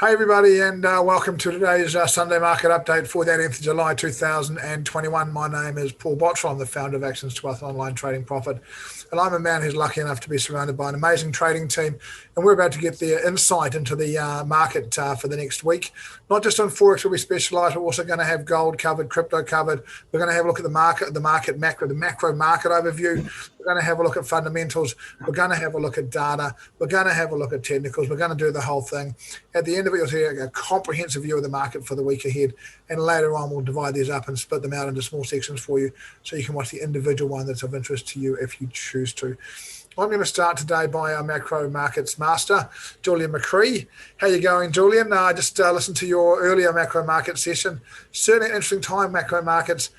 Hey everybody, and welcome to today's Sunday market update for the 18th of July 2021. My name is Paul Bottrell. I'm the founder of Actions to Wealth Online Trading Profit, and I'm a man who's lucky enough to be surrounded by an amazing trading team. And we're about to get the insight into the market for the next week. Not just on Forex where we specialise, we're also going to have gold covered, crypto covered. We're going to have a look at the macro market overview. We're going to have a look at fundamentals. We're going to have a look at data. We're going to have a look at technicals. We're going to do the whole thing. At the end of it, you'll see a comprehensive view of the market for the week ahead. And later on, we'll divide these up and split them out into small sections for you so you can watch the individual one that's of interest to you if you choose to. I'm going to start today by our macro markets master, Julian McCree. How you going, Julian? I just listened to your earlier macro market session. Certainly an interesting time, macro markets.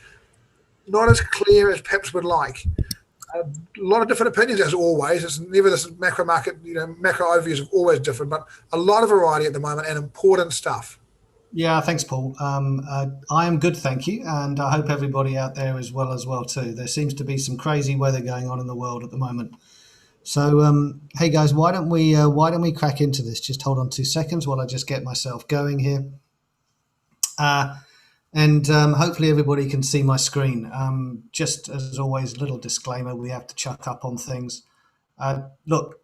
Not as clear as perhaps would like. A lot of different opinions, as always. It's never this macro market, macro overviews are always different, but a lot of variety at the moment and important stuff. Yeah, thanks, Paul. I am good, thank you, and I hope everybody out there is well too. There seems to be some crazy weather going on in the world at the moment. So, hey guys, why don't we crack into this? Just hold on 2 seconds while I just get myself going here. And hopefully everybody can see my screen. Just as always, little disclaimer, we have to chuck up on things. Look,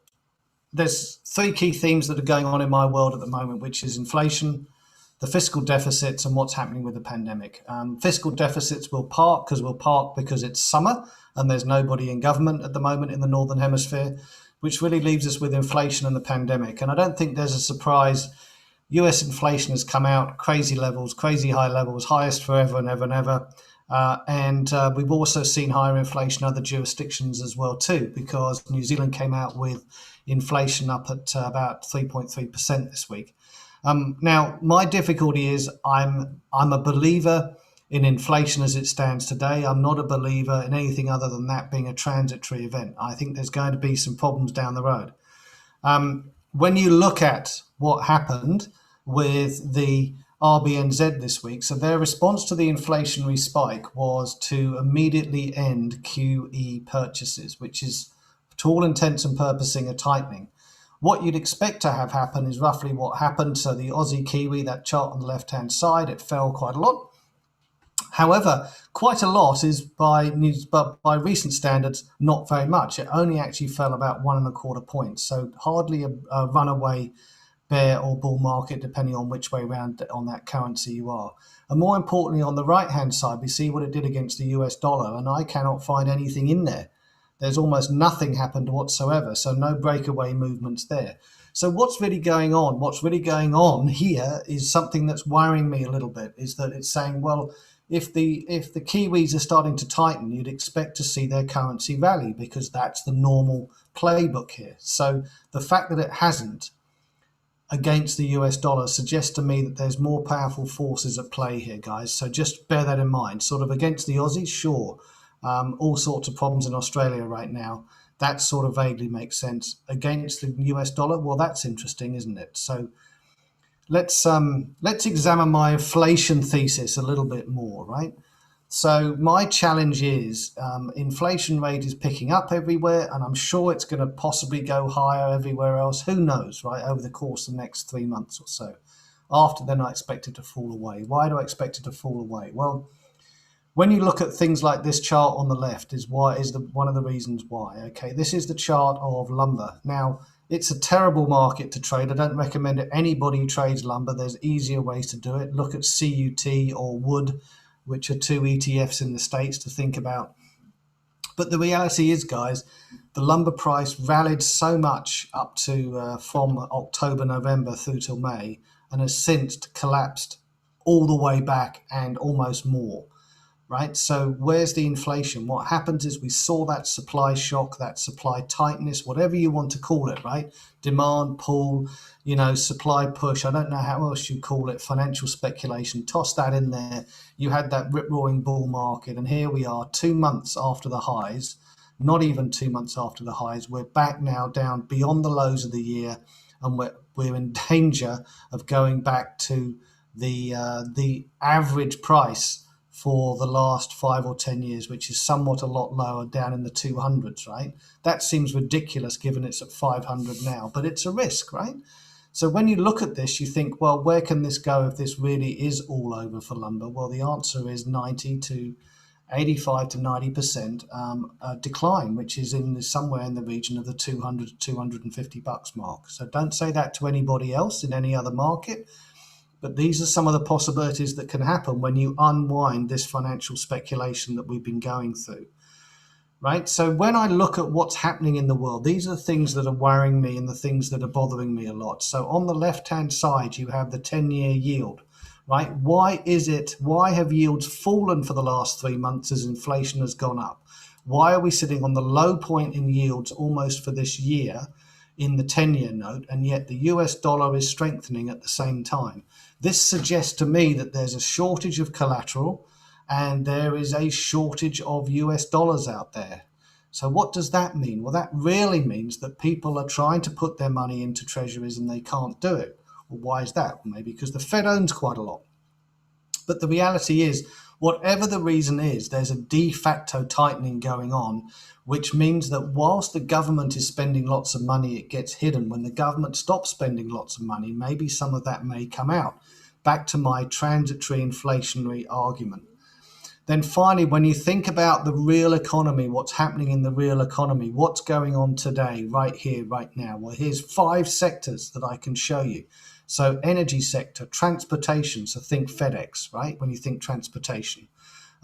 there's three key themes that are going on in my world at the moment, which is inflation, the fiscal deficits, and what's happening with the pandemic. Fiscal deficits will park because it's summer and there's nobody in government at the moment in the Northern Hemisphere, which really leaves us with inflation and the pandemic. And I don't think there's a surprise. US inflation has come out crazy levels, crazy high levels, highest forever and ever and ever. And we've also seen higher inflation in other jurisdictions as well too, because New Zealand came out with inflation up at about 3.3% this week. Now, my difficulty is I'm a believer in inflation as it stands today. I'm not a believer in anything other than that being a transitory event. I think there's going to be some problems down the road. When you look at what happened with the RBNZ this week, so their response to the inflationary spike was to immediately end QE purchases, which is, to all intents and purposes, a tightening. What you'd expect to have happen is roughly what happened. So the Aussie Kiwi, that chart on the left-hand side, it fell quite a lot. However, quite a lot is by recent standards, not very much. It only actually fell about 1.25 points. So hardly a runaway bear or bull market, depending on which way around on that currency you are. And more importantly, on the right-hand side, we see what it did against the US dollar. And I cannot find anything in there. There's almost nothing happened whatsoever. So no breakaway movements there. So what's really going on? What's really going on here is something that's worrying me a little bit, is that it's saying, well, if the Kiwis are starting to tighten, you'd expect to see their currency rally because that's the normal playbook here. So the fact that it hasn't against the US dollar suggests to me that there's more powerful forces at play here, guys. So just bear that in mind. Sort of against the Aussies, sure. All sorts of problems in Australia right now. That sort of vaguely makes sense. Against the US dollar, well, that's interesting, isn't it? So let's examine my inflation thesis a little bit more, right? So my challenge is inflation rate is picking up everywhere, and I'm sure it's going to possibly go higher everywhere else. Who knows, right, over the course of the next 3 months or so. After then, I expect it to fall away. Why do I expect it to fall away? Well, when you look at things like this chart on the left is one of the reasons why. Okay, this is the chart of lumber. Now, it's a terrible market to trade. I don't recommend it. Anybody who trades lumber, there's easier ways to do it. Look at CUT or wood, which are two ETFs in the States to think about. But the reality is, guys, the lumber price rallied so much up to from October, November through till May, and has since collapsed all the way back and almost more. Right? So where's the inflation? What happens is we saw that supply shock, that supply tightness, whatever you want to call it, right? Demand pull, supply push. I don't know how else you call it, financial speculation. Toss that in there. You had that rip-roaring bull market. And here we are 2 months after the highs, not even 2 months after the highs. We're back now down beyond the lows of the year. And we're in danger of going back to the average price for the last 5 or 10 years, which is somewhat a lot lower, down in the 200s, right? That seems ridiculous given it's at 500 now, but it's a risk, right? So when you look at this, you think, well, where can this go if this really is all over for lumber? Well, the answer is 90 to 85 to 90% decline, which is somewhere in the region of the 200 to 250 bucks mark. So don't say that to anybody else in any other market, but these are some of the possibilities that can happen when you unwind this financial speculation that we've been going through. Right. So when I look at what's happening in the world, these are the things that are worrying me and the things that are bothering me a lot. So on the left-hand side, you have the 10-year yield, right? Why have yields fallen for the last 3 months as inflation has gone up? Why are we sitting on the low point in yields almost for this year in the 10-year note, and yet the US dollar is strengthening at the same time? This suggests to me that there's a shortage of collateral, and there is a shortage of US dollars out there. So what does that mean? Well, that really means that people are trying to put their money into treasuries and they can't do it. Well, why is that? Well, maybe because the Fed owns quite a lot. But the reality is, whatever the reason is, there's a de facto tightening going on, which means that whilst the government is spending lots of money, it gets hidden. When the government stops spending lots of money, maybe some of that may come out. Back to my transitory inflationary argument. Then finally, when you think about the real economy, what's happening in the real economy, what's going on today, right here, right now? Well, here's 5 sectors that I can show you. So energy sector, transportation, so think FedEx, right? When you think transportation.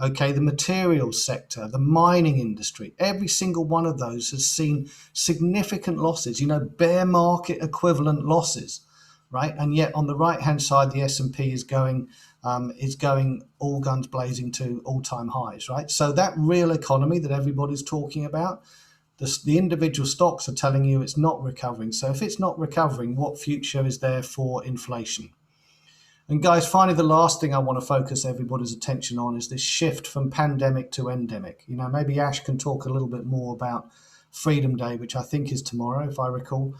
Okay, the materials sector, the mining industry, every single one of those has seen significant losses, bear market equivalent losses, right? And yet on the right-hand side, the S&P is going all guns blazing to all-time highs, right? So that real economy that everybody's talking about, the individual stocks are telling you it's not recovering. So if it's not recovering, what future is there for inflation? And guys, finally, the last thing I want to focus everybody's attention on is this shift from pandemic to endemic. Maybe Ash can talk a little bit more about Freedom Day, which I think is tomorrow, if I recall,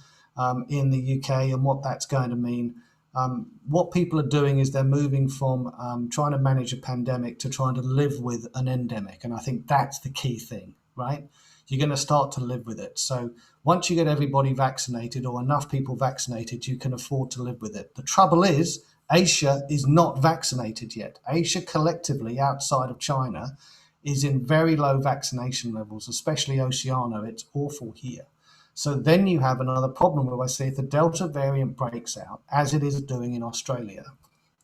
in the UK, and what that's going to mean. What people are doing is they're moving from trying to manage a pandemic to trying to live with an endemic. And I think that's the key thing, right? You're going to start to live with it. So once you get everybody vaccinated or enough people vaccinated, you can afford to live with it. The trouble is, Asia is not vaccinated yet. Asia collectively, outside of China, is in very low vaccination levels, especially Oceania. It's awful here. So then you have another problem where I say if the Delta variant breaks out, as it is doing in Australia,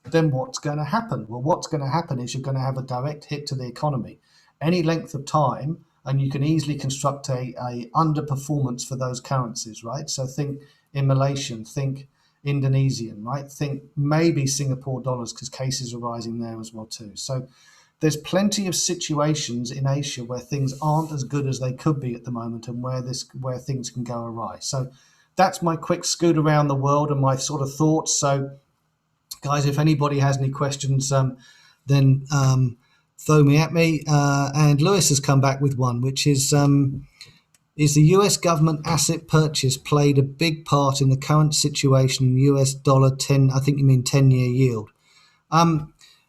then what's going to happen? Well, what's going to happen is you're going to have a direct hit to the economy. Any length of time, and you can easily construct a underperformance for those currencies, right? So think in Malaysian, think Indonesian, right? Think maybe Singapore dollars, because cases are rising there as well too. So there's plenty of situations in Asia where things aren't as good as they could be at the moment, and where things can go awry. So that's my quick scoot around the world and my sort of thoughts. So guys, if anybody has any questions, then throw me at me. And Lewis has come back with one, which is the US government asset purchase played a big part in the current situation in US dollar 10, I think you mean 10-year yield,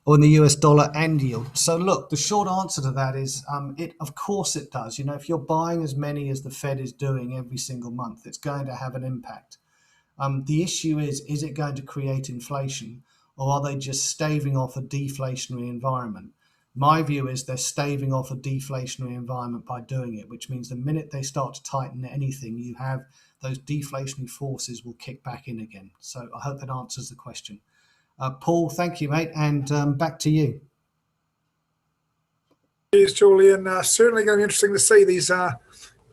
or in the US dollar and yield. So look, the short answer to that is, of course it does. If you're buying as many as the Fed is doing every single month, it's going to have an impact. The issue is it going to create inflation, or are they just staving off a deflationary environment? My view is they're staving off a deflationary environment by doing it, which means the minute they start to tighten anything, you have those deflationary forces will kick back in again. So I hope that answers the question. Paul, thank you, mate, and back to you. Cheers, Julian. Certainly going to be interesting to see these.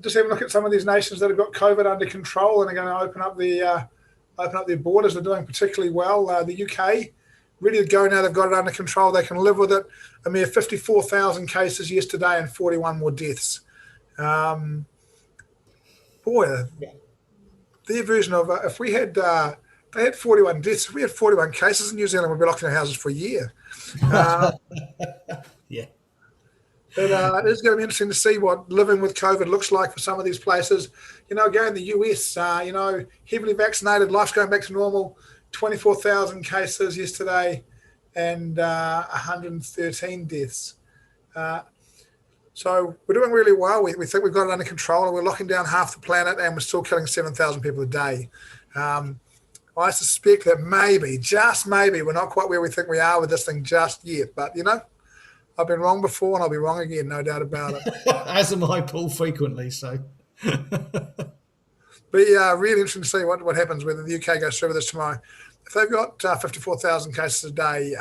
Just have a look at some of these nations that have got COVID under control and are going to open up their borders. They're doing particularly well. The UK, ready to go now. They've got it under control. They can live with it. A mere 54,000 cases yesterday and 41 more deaths. Their version of if we had they had 41 deaths. If we had 41 cases in New Zealand, we'd be locked in our houses for a year. Yeah. But it is going to be interesting to see what living with COVID looks like for some of these places. Again, the US, heavily vaccinated, life's going back to normal. 24,000 cases yesterday and 113 deaths. So we're doing really well. We think we've got it under control, and we're locking down half the planet, and we're still killing 7,000 people a day. I suspect that maybe, just maybe, we're not quite where we think we are with this thing just yet. But, I've been wrong before and I'll be wrong again, no doubt about it. As am I, Paul, frequently. So, But yeah, really interesting to see what happens whether the UK goes through with this tomorrow. If they've got 54,000 cases a day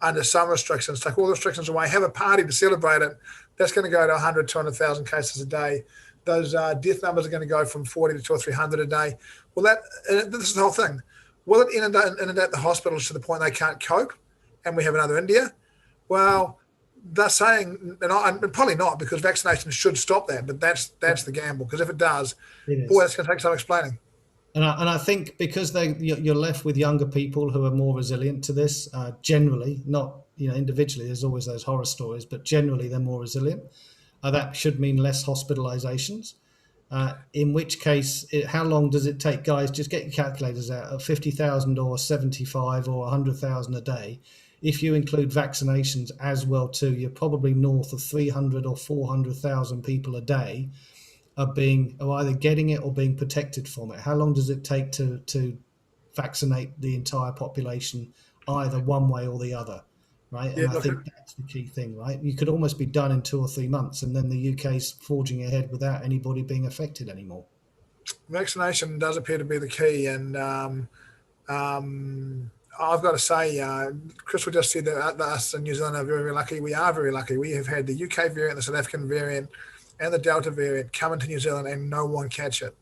under some restrictions, take all the restrictions away, have a party to celebrate it, that's going to go to 100, 200,000 cases a day. Those death numbers are going to go from 40 to 200 or 300 a day. Well, this is the whole thing. Will it inundate the hospitals to the point they can't cope and we have another India? Well, they're saying, and probably not, because vaccination should stop that, but that's the gamble, because if it does, boy, it's going to take some explaining. And I think because you're left with younger people who are more resilient to this, generally, not individually, there's always those horror stories, but generally they're more resilient. That should mean less hospitalizations. In which case, how long does it take, guys? Just get your calculators out. 50,000 or 75 or 100,000 a day. If you include vaccinations as well too, you're probably north of 300 or 400,000 people a day are either getting it or being protected from it. How long does it take to vaccinate the entire population, either one way or the other? Right, and I think that's the key thing, right? You could almost be done in 2 or 3 months, and then the UK's forging ahead without anybody being affected anymore. Vaccination does appear to be the key, and I've got to say, Chris just said that us in New Zealand are very, very lucky. We are very lucky. We have had the UK variant, the South African variant, and the Delta variant come into New Zealand, and no one catch it.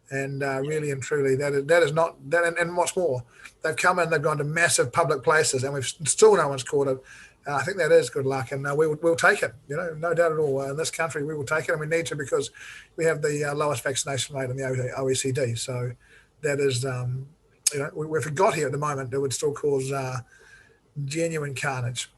And really and truly, that is not that. And what's more, they've come in, they've gone to massive public places, and we've still no one's caught it. I think that is good luck, and we'll take it. No doubt at all. In this country, we will take it, and we need to, because we have the lowest vaccination rate in the OECD. So that is, if it got here at the moment, it would still cause genuine carnage.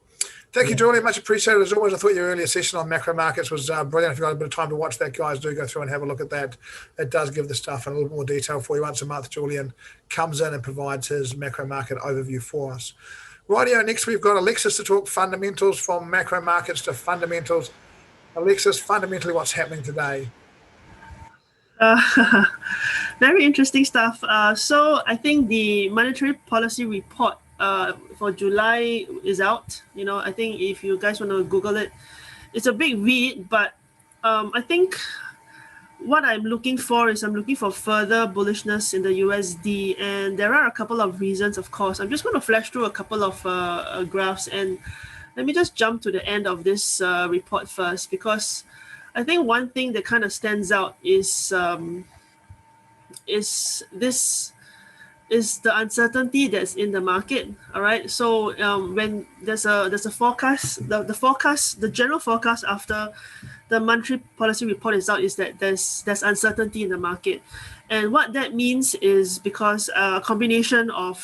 Thank you, Julian. Much appreciated. As always, I thought your earlier session on macro markets was brilliant. If you've got a bit of time to watch that, guys, do go through and have a look at that. It does give the stuff in a little more detail for you. Once a month, Julian comes in and provides his macro market overview for us. Rightio, next we've got Alexis to talk fundamentals, from macro markets to fundamentals. Alexis, fundamentally, what's happening today? Very interesting stuff. So I think the monetary policy report for July is out. I think if you guys want to Google it, it's a big read, but I think what I'm looking for further bullishness in the USD, and there are a couple of reasons, of course. I'm just going to flash through a couple of graphs, and let me just jump to the end of this report first, because I think one thing that kind of stands out is the uncertainty that's in the market. All right. So when there's a forecast, the general forecast after the monetary policy report is out is that there's uncertainty in the market. And what that means is because there's a combination of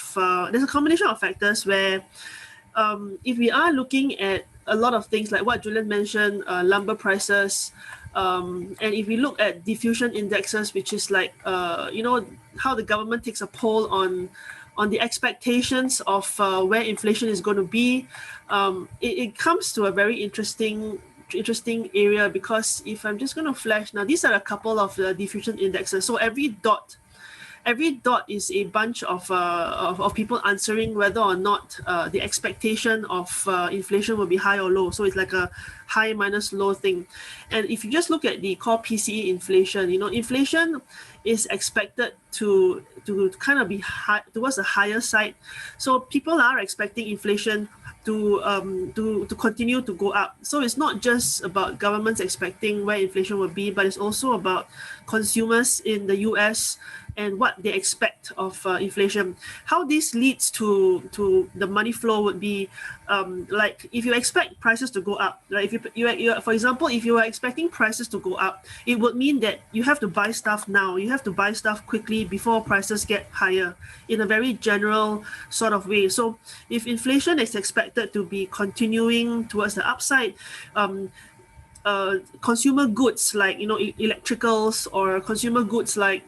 factors where if we are looking at a lot of things like what Julian mentioned, lumber prices, and if we look at diffusion indexes, which is like how the government takes a poll on the expectations of where inflation is going to be, it comes to a very interesting area, because if I'm just going to flash now, these are a couple of the diffusion indexes. So every dot is a bunch of people answering whether or not the expectation of inflation will be high or low. So it's like a high minus low thing. And if you just look at the core PCE inflation, inflation is expected to kind of be high towards the higher side. So people are expecting inflation to continue to go up. So it's not just about governments expecting where inflation will be, but it's also about consumers in the US and what they expect of inflation. How this leads to the money flow would be like if you expect prices to go up, right? If you for example, if you are expecting prices to go up, it would mean that you have to buy stuff now. You have to buy stuff quickly before prices get higher, in a very general sort of way. So if inflation is expected to be continuing towards the upside, consumer goods like electricals, or consumer goods like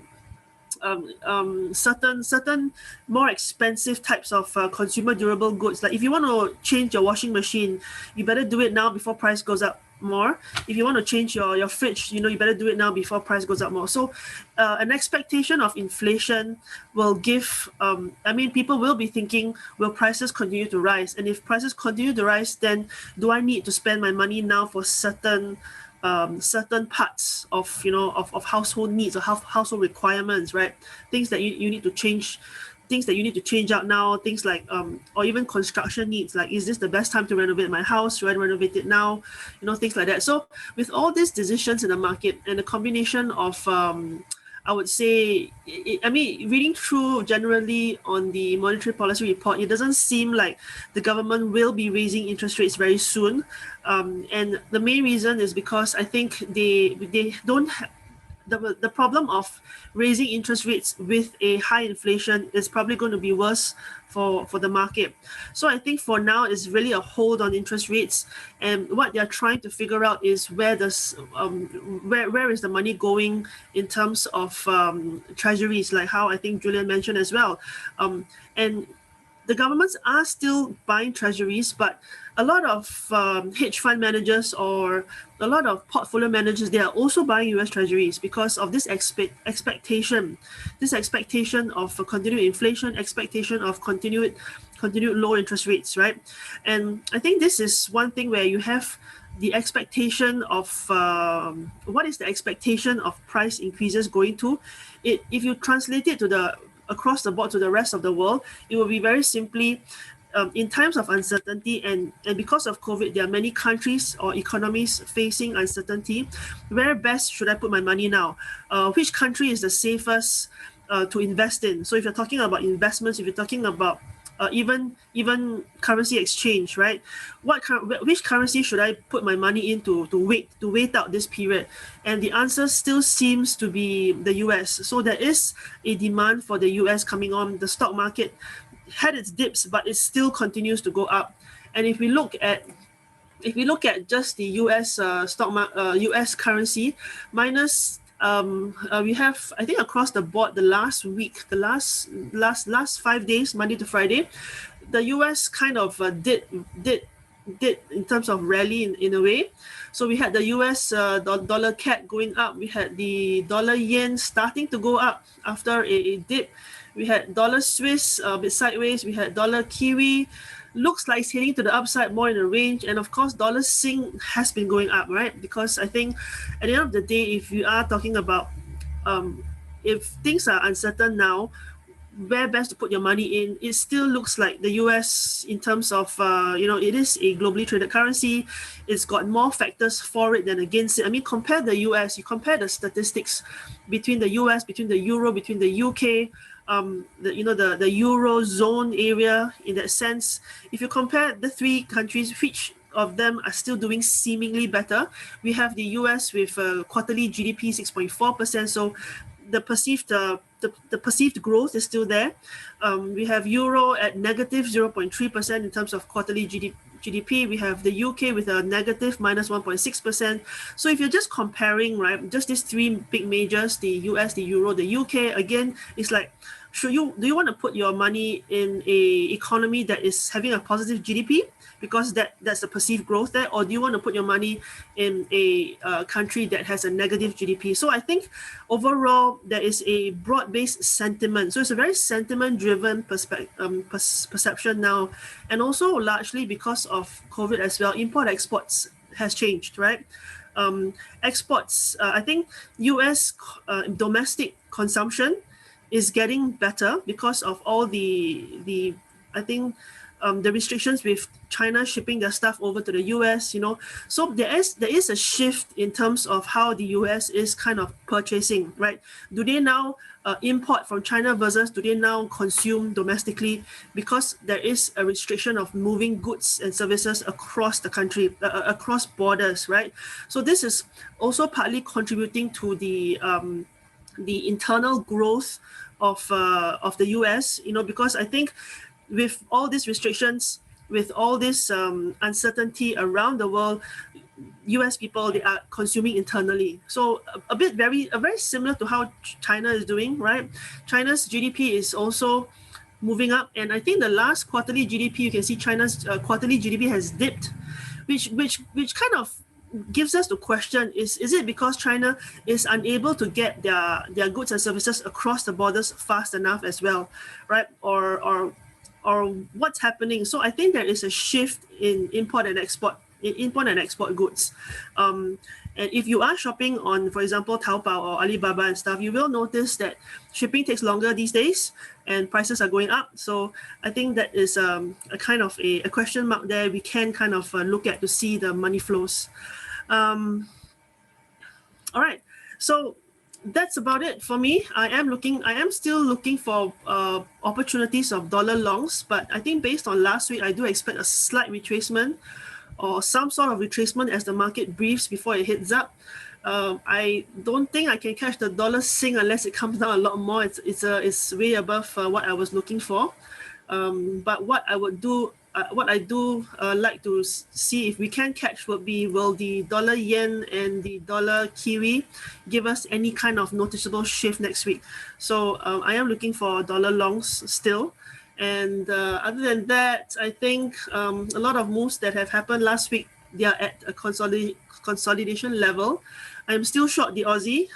certain more expensive types of consumer durable goods, like if you want to change your washing machine, you better do it now before price goes up, more. If you want to change your fridge, you better do it now before price goes up more. So an expectation of inflation will give, people will be thinking, will prices continue to rise? And if prices continue to rise, then do I need to spend my money now for certain parts of of household needs or household requirements, right? Things that you need to change, things that you need to change out now, things like or even construction needs, like, is this the best time to renovate my house? Should I renovate it now? Things like that. So with all these decisions in the market and a combination of I would say, reading through generally on the monetary policy report, it doesn't seem like the government will be raising interest rates very soon. And the main reason is because I think they don't have the problem of raising interest rates with a high inflation is probably going to be worse for the market. So I think for now it's really a hold on interest rates, and what they're trying to figure out is where is the money going in terms of treasuries, like how I think Julian mentioned as well. And the governments are still buying treasuries, but a lot of hedge fund managers or a lot of portfolio managers, they are also buying US treasuries because of this expectation of continued inflation, expectation of continued low interest rates, right? And I think this is one thing where you have the expectation of what is the expectation of price increases going to. If you translate it to across the board to the rest of the world, it will be very simply, in times of uncertainty and because of COVID, there are many countries or economies facing uncertainty. Where best should I put my money now? Which country is the safest to invest in? So if you're talking about investments, if you're talking about even currency exchange, right? Which currency should I put my money into to wait out this period? And the answer still seems to be the US. So there is a demand for the US coming on. The stock market had its dips, but it still continues to go up. And if we look at just the US US currency minus. We have, I think, across the board, the last 5 days, Monday to Friday, the US kind of did in terms of rally in a way. So we had the US dollar CAD going up. We had the dollar yen starting to go up after a dip. We had dollar Swiss a bit sideways. We had dollar Kiwi. Looks like it's heading to the upside, more in the range. And of course, dollar Sing has been going up, right? Because I think at the end of the day, if you are talking about if things are uncertain now, where best to put your money in, it still looks like the US in terms of, it is a globally traded currency. It's got more factors for it than against it. I mean, compare the US, you compare the statistics between the US, between the Euro, between the UK, the Eurozone area in that sense. If you compare the three countries, which of them are still doing seemingly better? We have the US with quarterly GDP 6.4%, so the perceived growth is still there. We have Euro at negative 0.3% in terms of quarterly GDP. We have the UK with a negative minus 1.6%. So if you're just comparing, right, just these three big majors, the US, the Euro, the UK, again, it's like, do you want to put your money in a economy that is having a positive GDP because that's the perceived growth there, or do you want to put your money in a country that has a negative GDP? So I think overall there is a broad-based sentiment. So it's a very sentiment-driven perception now, and also largely because of COVID as well. Import-exports has changed, right? Exports, I think US domestic consumption is getting better because of all the restrictions with China shipping their stuff over to the US, So there is a shift in terms of how the US is kind of purchasing, right? Do they now import from China versus do they now consume domestically? Because there is a restriction of moving goods and services across the country, across borders, right? So this is also partly contributing to the internal growth of the US, because I think with all these restrictions, with all this uncertainty around the world, US people, they are consuming internally. So very similar to how China is doing, right? China's GDP is also moving up, and I think the last quarterly GDP, you can see China's quarterly GDP has dipped, which kind of gives us the question: is it because China is unable to get their goods and services across the borders fast enough as well, right? Or what's happening? So I think there is a shift in import and export goods. And if you are shopping on, for example, Taobao or Alibaba and stuff, you will notice that shipping takes longer these days and prices are going up. So I think that is a kind of a question mark there we can kind of look at to see the money flows. All right, so that's about it for me. I am still looking for opportunities of dollar longs, but I think based on last week, I do expect a slight retracement or some sort of retracement as the market briefs before it hits up. I don't think I can catch the dollar sing unless it comes down a lot more. It's way above what I was looking for. But what I do like to see if we can catch would be, will the dollar yen and the dollar kiwi give us any kind of noticeable shift next week? So I am looking for dollar longs still. And other than that, I think a lot of moves that have happened last week, they are at a consolidation level. I'm still short the Aussie.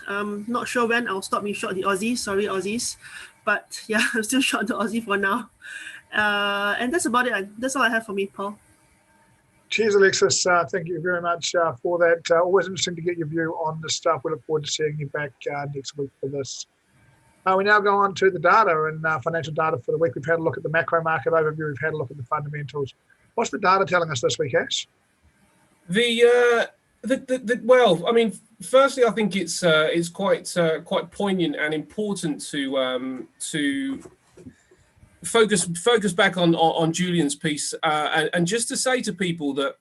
Not sure when I'll stop being short the Aussie. Sorry, Aussies. But yeah, I'm still short the Aussie for now. And that's about it. That's all I have for me, Paul. Cheers, Alexis. Thank you very much for that. Always interesting to get your view on this stuff. We look forward to seeing you back next week for this. We now go on to the data and financial data for the week. We've had a look at the macro market overview. We've had a look at the fundamentals. What's the data telling us this week, Ash? Well, I mean, firstly, I think it's quite poignant and important to focus back on Julian's piece and just to say to people that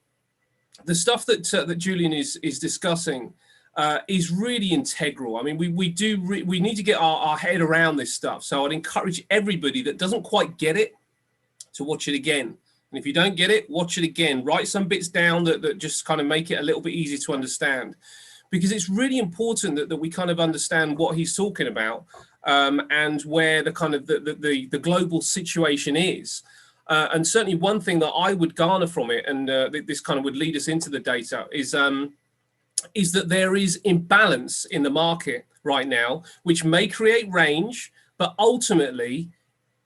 the stuff that Julian is discussing is really integral. I mean, we need to get our head around this stuff. So I'd encourage everybody that doesn't quite get it to watch it again. And if you don't get it, watch it again. Write some bits down that just kind of make it a little bit easier to understand, because it's really important that we kind of understand what he's talking about and where the kind of the global situation is. And certainly one thing that I would garner from it, and this kind of would lead us into the data, is that there is imbalance in the market right now, which may create range, but ultimately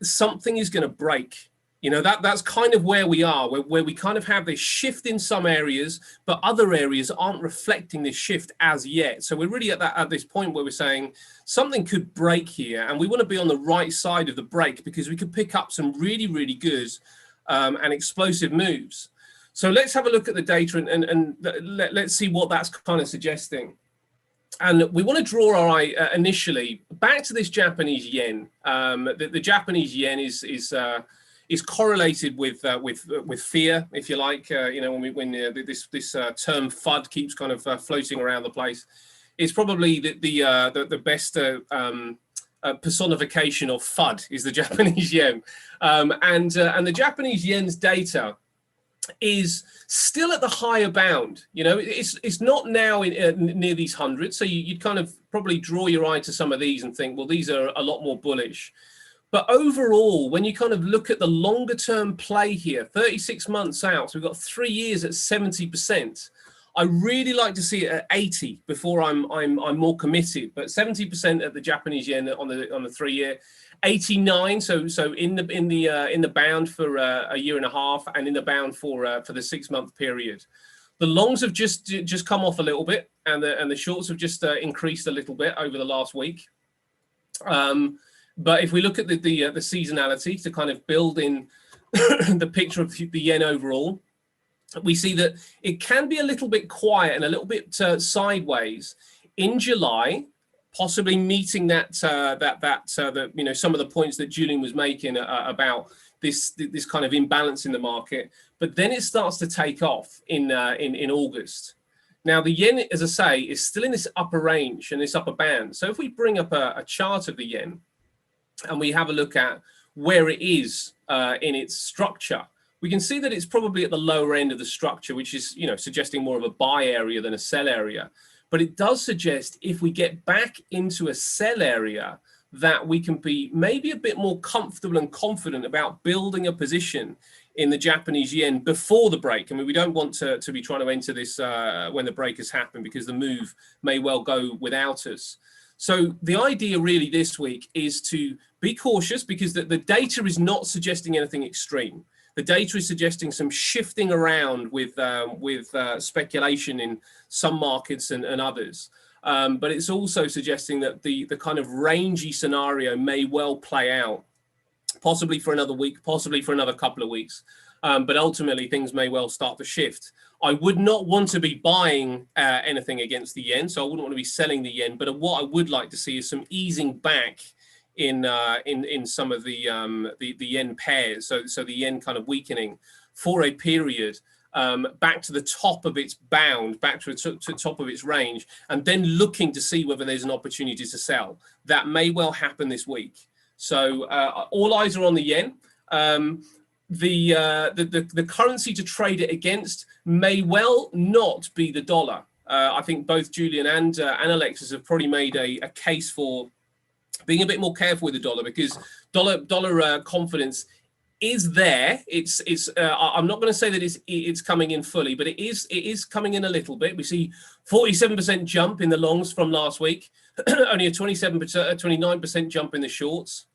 something is going to break. You know, that's kind of where we are, where we kind of have this shift in some areas, but other areas aren't reflecting this shift as yet. So we're really at this point where we're saying something could break here, and we want to be on the right side of the break because we could pick up some really, really good and explosive moves. So let's have a look at the data and let's see what that's kind of suggesting. And we want to draw our eye initially back to this Japanese yen. The Japanese yen is correlated with fear, if you like. You know, when this term FUD keeps kind of floating around the place, it's probably the best personification of FUD is the Japanese yen, and the Japanese yen's data is still at the higher bound. You know, it's not now near these hundreds. So you'd kind of probably draw your eye to some of these and think, well, these are a lot more bullish. But overall, when you kind of look at the longer term play here, 36 months out, so we've got 3 years at 70%. I really like to see it at 80 before I'm more committed. But 70% at the Japanese yen on the 3 year, 89. So in the bound for a year and a half, and in the bound for the 6 month period. The longs have just come off a little bit, and the shorts have just increased a little bit over the last week. But if we look at the seasonality to kind of build in the picture of the yen overall, we see that it can be a little bit quiet and a little bit sideways in July, possibly meeting that you know, some of the points that Julian was making about this kind of imbalance in the market. But then it starts to take off in August. Now the yen, as I say, is still in this upper range and this upper band. So if we bring up a chart of the yen, and we have a look at where it is in its structure, we can see that it's probably at the lower end of the structure, which is, you know, suggesting more of a buy area than a sell area. But it does suggest if we get back into a sell area, that we can be maybe a bit more comfortable and confident about building a position in the Japanese yen before the break. I mean, we don't want to be trying to enter this when the break has happened, because the move may well go without us. So the idea really this week is to be cautious, because the data is not suggesting anything extreme. The data is suggesting some shifting around with speculation in some markets and others. But it's also suggesting that the kind of rangy scenario may well play out, possibly for another week, possibly for another couple of weeks. But ultimately, things may well start to shift. I would not want to be buying anything against the yen, so I wouldn't want to be selling the yen. But what I would like to see is some easing back in some of the yen pairs. So the yen kind of weakening for a period back to the top of its bound, back to the top of its range, and then looking to see whether there's an opportunity to sell. That may well happen this week. So all eyes are on the yen. The currency to trade it against may well not be the dollar. I think both Julian and Alexis have probably made a case for being a bit more careful with the dollar, because dollar confidence is there. It's I'm not going to say that it's coming in fully, but it is coming in a little bit. We see 47% jump in the longs from last week, only a 29% jump in the shorts.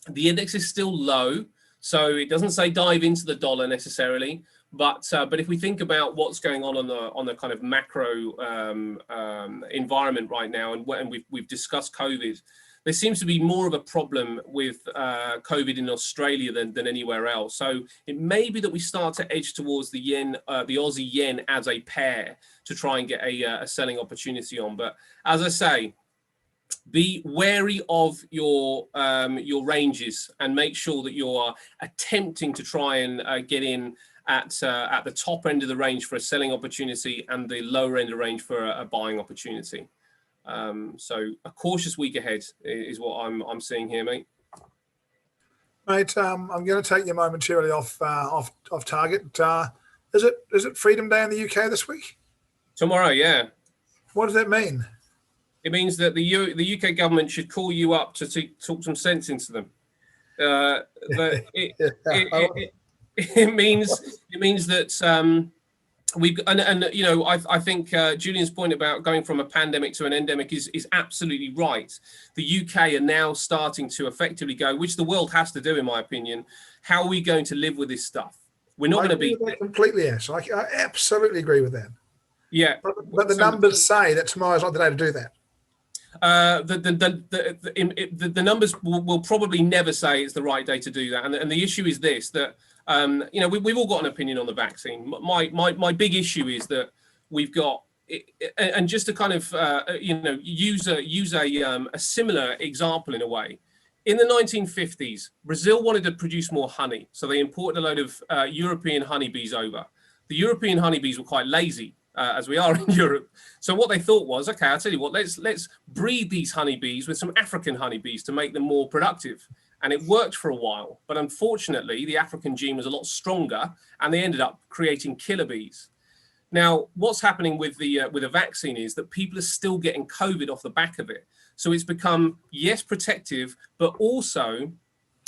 The index is still low, so it doesn't say dive into the dollar necessarily. But if we think about what's going on the kind of macro environment right now, and we've discussed COVID, there seems to be more of a problem with COVID in Australia than anywhere else. So it may be that we start to edge towards the yen, the Aussie yen as a pair, to try and get a selling opportunity on. But as I say, be wary of your ranges, and make sure that you are attempting to try and get in at the top end of the range for a selling opportunity, and the lower end of the range for a buying opportunity. So a cautious week ahead is what I'm seeing here, mate. Mate, I'm going to take you momentarily off target. Is it Freedom Day in the UK this week? Tomorrow, yeah. What does that mean? It means that the UK government should call you up to talk some sense into them. It means that I think Julian's point about going from a pandemic to an endemic is absolutely right. The UK are now starting to effectively go, which the world has to do, in my opinion. How are we going to live with this stuff? We're not going to be completely. Yes, I absolutely agree with that. Yeah, but the numbers say that tomorrow's not the day to do that. The numbers will probably never say it's the right day to do that, and the issue is this, that we've all got an opinion on the vaccine. My big issue is that we've got, and just to kind of use a similar example in a way. In the 1950s, Brazil wanted to produce more honey, so they imported a load of European honeybees over. The European honeybees were quite lazy, as we are in Europe. So what they thought was, okay, I'll tell you what, let's breed these honeybees with some African honeybees to make them more productive. And it worked for a while, but unfortunately, the African gene was a lot stronger, and they ended up creating killer bees. Now, what's happening with the vaccine is that people are still getting COVID off the back of it. So it's become, yes, protective, but also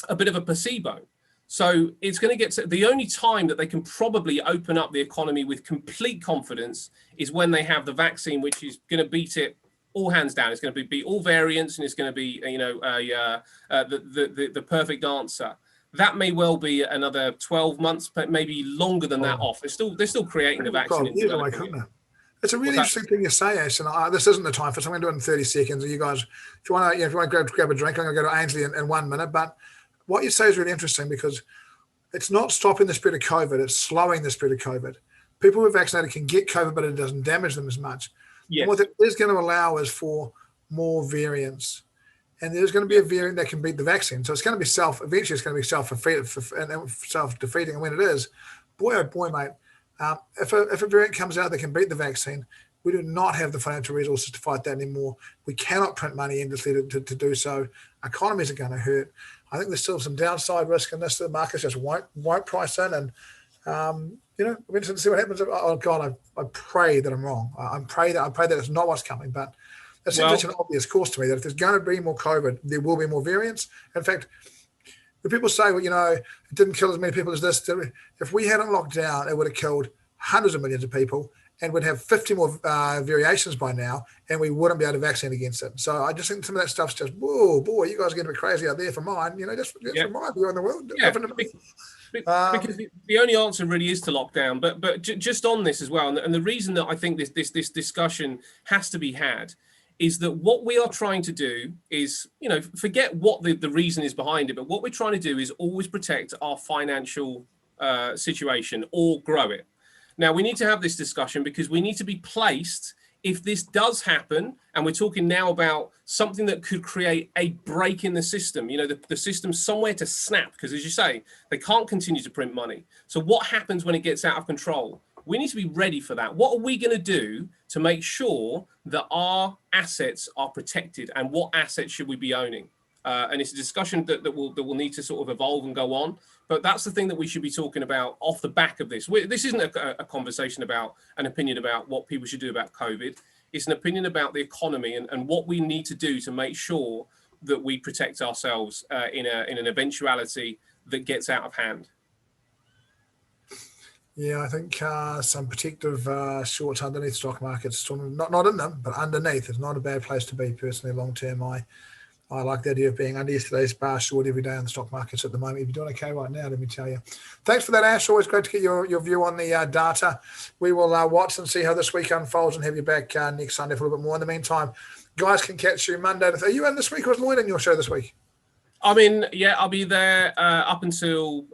a bit of a placebo. So it's going to get to the only time that they can probably open up the economy with complete confidence is when they have the vaccine, which is going to beat it all hands down. It's going to beat all variants, and it's going to be, the perfect answer. That may well be another 12 months, but maybe longer than that off. They're still creating the vaccine. It's a really interesting thing you say, Ash, and this isn't the time for something to do it in 30 seconds. You guys, if you want to grab a drink, I'm going to go to Ainslie in 1 minute. But what you say is really interesting, because it's not stopping the spread of COVID, it's slowing the spread of COVID. People who are vaccinated can get COVID, but it doesn't damage them as much. Yes. And what it is going to allow is for more variants. And there's going to be a variant that can beat the vaccine. So it's going to be eventually it's going to be self-defeating. And when it is, boy, oh boy, mate, if a variant comes out that can beat the vaccine, we do not have the financial resources to fight that anymore. We cannot print money endlessly to do so. Economies are going to hurt. I think there's still some downside risk in this. The markets just won't price in. And, we're interested to see what happens. Oh, God, I pray that I'm wrong. I pray that it's not what's coming. But it seems such an obvious course to me that if there's going to be more COVID, there will be more variants. In fact, when people say, well, it didn't kill as many people as this, if we hadn't locked down, it would have killed hundreds of millions of people and would have 50 more variations by now, and we wouldn't be able to vaccinate against it. So I just think some of that stuff's just, whoa, boy, you guys are getting a bit crazy out there for mine. Just for my view in the world. Yeah, because the only answer really is to lockdown. But just on this as well, and the reason that I think this discussion has to be had is that what we are trying to do is, forget what the reason is behind it, but what we're trying to do is always protect our financial situation or grow it. Now, we need to have this discussion because we need to be placed if this does happen, and we're talking now about something that could create a break in the system, the system's somewhere to snap, because as you say, they can't continue to print money. So what happens when it gets out of control? We need to be ready for that. What are we going to do to make sure that our assets are protected, and what assets should we be owning? And it's a discussion that will need to sort of evolve and go on. But that's the thing that we should be talking about off the back of this. This isn't a conversation about an opinion about what people should do about COVID. It's an opinion about the economy and what we need to do to make sure that we protect ourselves in an eventuality that gets out of hand. Yeah, I think some protective shorts underneath stock markets, not in them, but underneath, is not a bad place to be personally long term. I like the idea of being under yesterday's bar short every day in the stock markets at the moment. You're doing okay right now, let me tell you. Thanks for that, Ash. Always great to get your view on the data. We will watch and see how this week unfolds and have you back next Sunday for a little bit more. In the meantime, guys can catch you Monday. Are you in this week, or is Lloyd in your show this week? I mean, yeah, I'll be there up until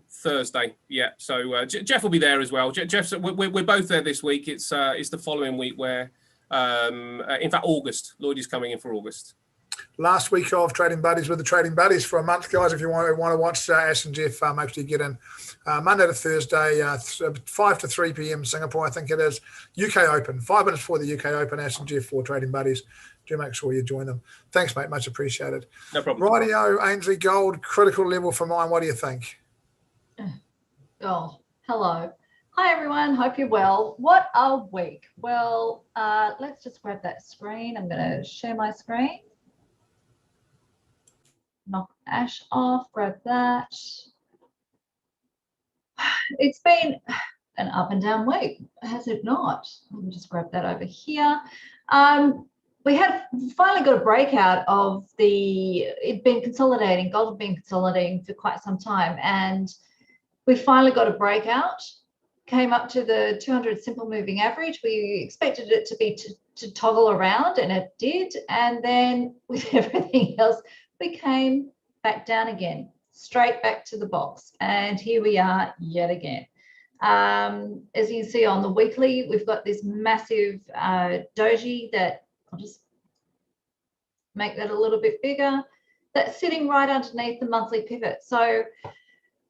Thursday. Yeah, so Geoff will be there as well. Geoff's, we're both there this week. It's the following week where, in fact, August. Lloyd is coming in for August. Last week of Trading Buddies with the Trading Buddies for a month, guys. If you want to watch Ash and Geoff, make sure you get in Monday to Thursday, 5 to 3 p.m. Singapore, I think it is. UK Open, 5 minutes before the UK Open. Ash and Geoff for Trading Buddies. Do make sure you join them. Thanks, mate. Much appreciated. No problem. Rightio, Ainslie Gold, critical level for mine. What do you think? Oh, hello. Hi, everyone. Hope you're well. What a week. Well, let's just grab that screen. I'm going to share my screen. Knock Ash off, grab that. It's been an up and down week, has it not? Let me just grab that over here. We had finally got a breakout of it'd been consolidating, gold had been consolidating for quite some time, and we finally got a breakout, came up to the 200 simple moving average. We expected it to be to toggle around, and it did, and then with everything else, we came back down again, straight back to the box, and here we are yet again. As you can see on the weekly, we've got this massive doji that I'll just make that a little bit bigger, that's sitting right underneath the monthly pivot. So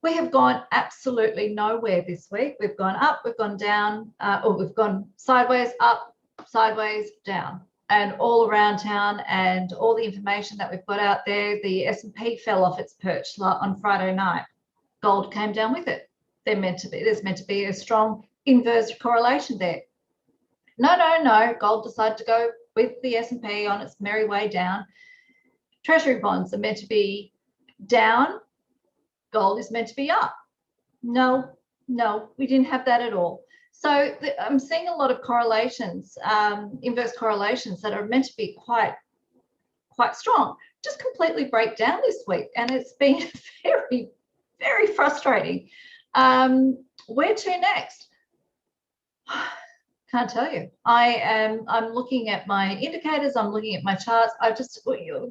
we have gone absolutely nowhere this week. We've gone up, we've gone down, or we've gone sideways, up, sideways, down, and all around town. And all the information that we've got out there, the S&P fell off its perch on Friday night. Gold came down with it. There's meant to be a strong inverse correlation there. No. Gold decided to go with the S&P on its merry way down. Treasury bonds are meant to be down. Gold is meant to be up. No, we didn't have that at all. So I'm seeing a lot of correlations, inverse correlations that are meant to be quite strong, just completely break down this week. And it's been very, very frustrating. Where to next? Can't tell you. I'm looking at my indicators. I'm looking at my charts.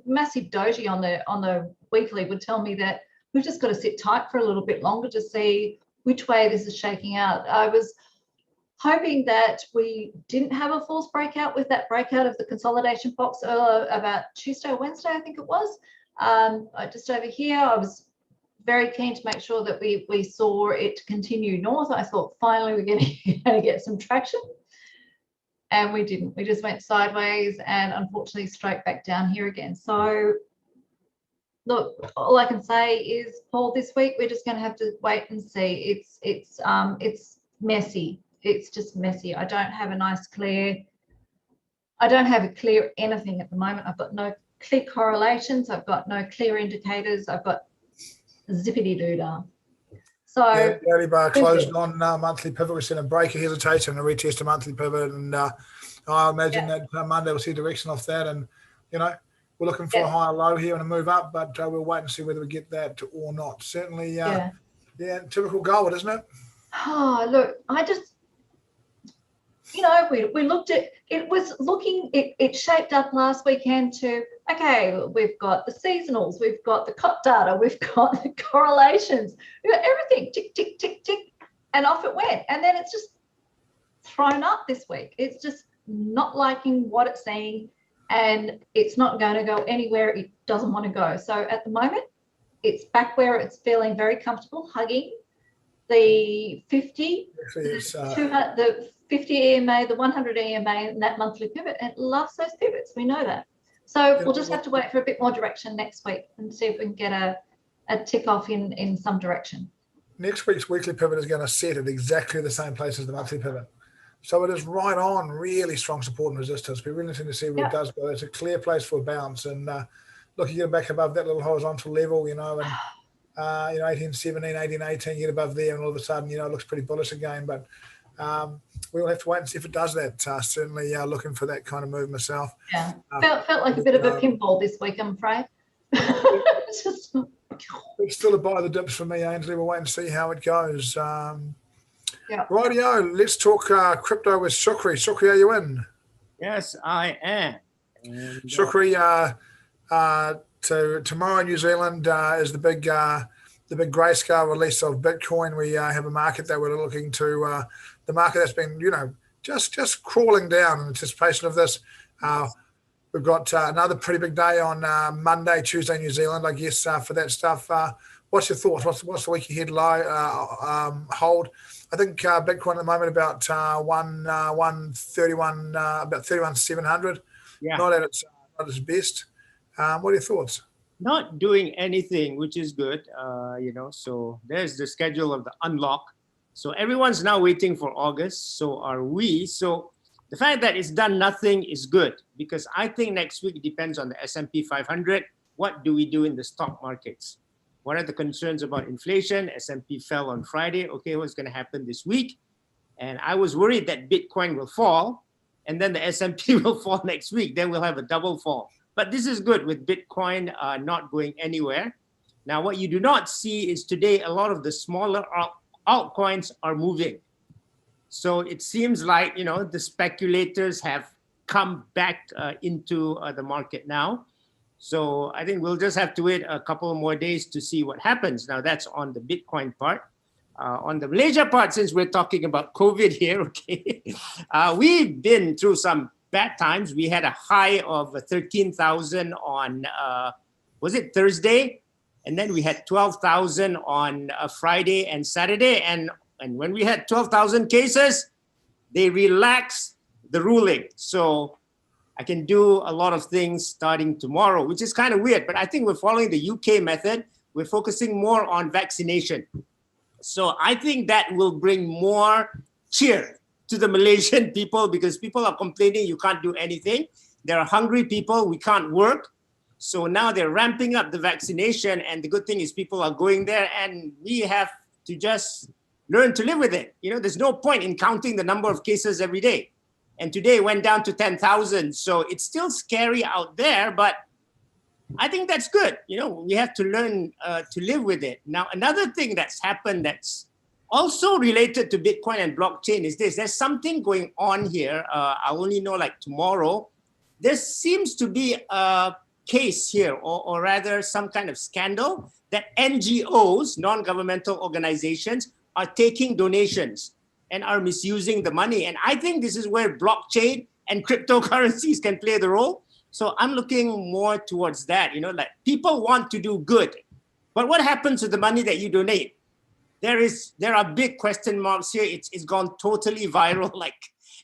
Massive doji on the weekly would tell me that we've just got to sit tight for a little bit longer to see which way this is shaking out. I was hoping that we didn't have a false breakout with that breakout of the consolidation box about Tuesday or Wednesday, I think it was. Just over here, I was very keen to make sure that we saw it continue north. I thought finally we're going to get some traction, and we didn't. We just went sideways and unfortunately straight back down here again. So look, all I can say is, Paul, this week we're just going to have to wait and see. It's messy. It's just messy. I don't have a clear anything at the moment. I've got no clear correlations. I've got no clear indicators. I've got zippity-doo-dah. So yeah, daily bar closed on monthly pivot. We've seen a break, a hesitation, a retest of monthly pivot, and I imagine that Monday we'll see direction off that. And we're looking for a higher low here and a move up, but we'll wait and see whether we get that or not. Certainly, typical gold, isn't it? Oh, look, I just, we looked at, it shaped up last weekend to, okay, we've got the seasonals, we've got the COT data, we've got the correlations, we've got everything, tick, tick, tick, tick, and off it went. And then it's just thrown up this week. It's just not liking what it's seeing, and it's not going to go anywhere it doesn't want to go. So at the moment, it's back where it's feeling very comfortable, hugging the 50, the 50 EMA, the 100 EMA, and that monthly pivot. And it loves those pivots. We know that. So we'll just have to wait for a bit more direction next week and see if we can get a tick off in some direction. Next week's weekly pivot is going to set at exactly the same place as the monthly pivot. So it is right on really strong support and resistance. We're really interested to see where it does go. It's a clear place for a bounce. And look, you get back above that little horizontal level, and 1817, 1818, get above there, and all of a sudden, it looks pretty bullish again. But we'll have to wait and see if it does that. Certainly looking for that kind of move myself. Yeah, felt like a bit of a pinball this week, I'm afraid. It's still a buy the dips for me, Ainslie. We'll wait and see how it goes. Rightio, let's talk crypto with Shukri. Shukri, are you in? Yes, I am. And, Shukri, tomorrow in New Zealand is the big grayscale release of Bitcoin. We have a market that we're looking to, the market that's been, just crawling down in anticipation of this. We've got another pretty big day on Monday, Tuesday, New Zealand, I guess, for that stuff. What's your thoughts? What's the week ahead hold? I think Bitcoin at the moment about 131, about 31,700. Yeah. Not at its best. What are your thoughts? Not doing anything, which is good, so there's the schedule of the unlock. So everyone's now waiting for August, so are we. So the fact that it's done nothing is good, because I think next week it depends on the S&P 500. What do we do in the stock markets? What are the concerns about inflation? S&P fell on Friday. Okay, what's going to happen this week? And I was worried that Bitcoin will fall, and then the S&P will fall next week. Then we'll have a double fall. But this is good with Bitcoin not going anywhere. Now, what you do not see is today a lot of the smaller altcoins are moving. So it seems like, the speculators have come back into the market now. So I think we'll just have to wait a couple more days to see what happens. Now, that's on the Bitcoin part. On the Malaysia part, since we're talking about COVID here, okay, we've been through some bad times. We had a high of 13,000 on, was it Thursday? And then we had 12,000 on Friday and Saturday. And when we had 12,000 cases, they relaxed the ruling. So I can do a lot of things starting tomorrow, which is kind of weird. But I think we're following the UK method. We're focusing more on vaccination. So I think that will bring more cheer to the Malaysian people, because people are complaining you can't do anything. There are hungry people, we can't work. So now they're ramping up the vaccination, and the good thing is people are going there, and we have to just learn to live with it. There's no point in counting the number of cases every day. And today it went down to 10,000. So it's still scary out there, but I think that's good. We have to learn to live with it. Now, another thing that's happened that's also related to Bitcoin and blockchain is this. There's something going on here. I'll only know tomorrow. There seems to be a case here, or rather some kind of scandal, that NGOs, non-governmental organizations, are taking donations and are misusing the money. And I think this is where blockchain and cryptocurrencies can play the role. So I'm looking more towards that, people want to do good. But what happens to the money that you donate? There are big question marks here. It's gone totally viral.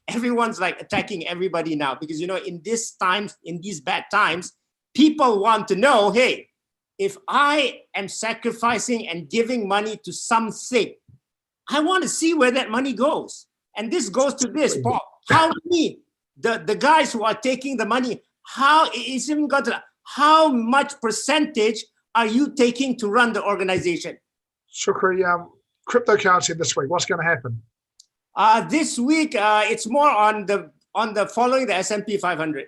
Everyone's attacking everybody now, because in these bad times, people want to know, hey, if I am sacrificing and giving money to something, I want to see where that money goes. And this goes to this, Paul. How many, the guys who are taking the money, how much percentage are you taking to run the organization? Shukri, cryptocurrency this week, what's going to happen? This week, it's more on the following the S&P 500.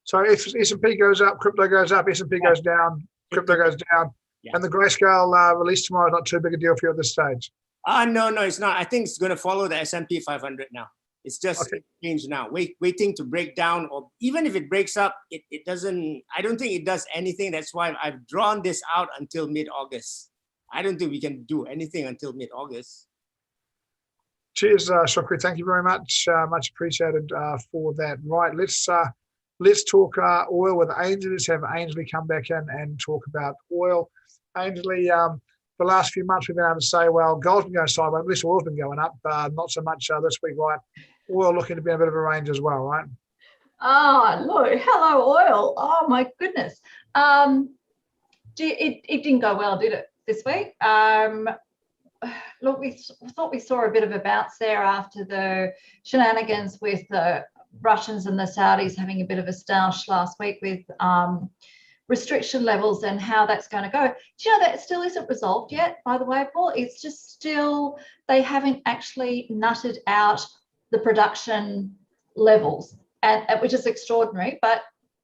So if S&P goes up, crypto goes up, S&P goes down, crypto goes down, and the grayscale release tomorrow is not too big a deal for you at this stage? No, it's not. I think it's going to follow the S&P 500 now. It's just changed now. Waiting to break down, or even if it breaks up, it doesn't. I don't think it does anything. That's why I've drawn this out until mid-August. I don't think we can do anything until mid-August. Cheers, Shukri. Thank you very much. Much appreciated for that. Right, let's talk oil with Ainslie. Let's have Ainslie come back in and talk about oil. Ainslie, the last few months we've been able to say, well, gold's been going sideways, at least oil's been going up, not so much this week, right? Oil looking to be in a bit of a range as well, right? Look, hello, oil. Oh, my goodness. It didn't go well, did it, this week? Look, we thought we saw a bit of a bounce there after the shenanigans with the Russians and the Saudis having a bit of a stoush last week with restriction levels and how that's going to go. Do you know that still isn't resolved yet, by the way, Paul? It's just still, they haven't actually nutted out the production levels, and which is extraordinary. But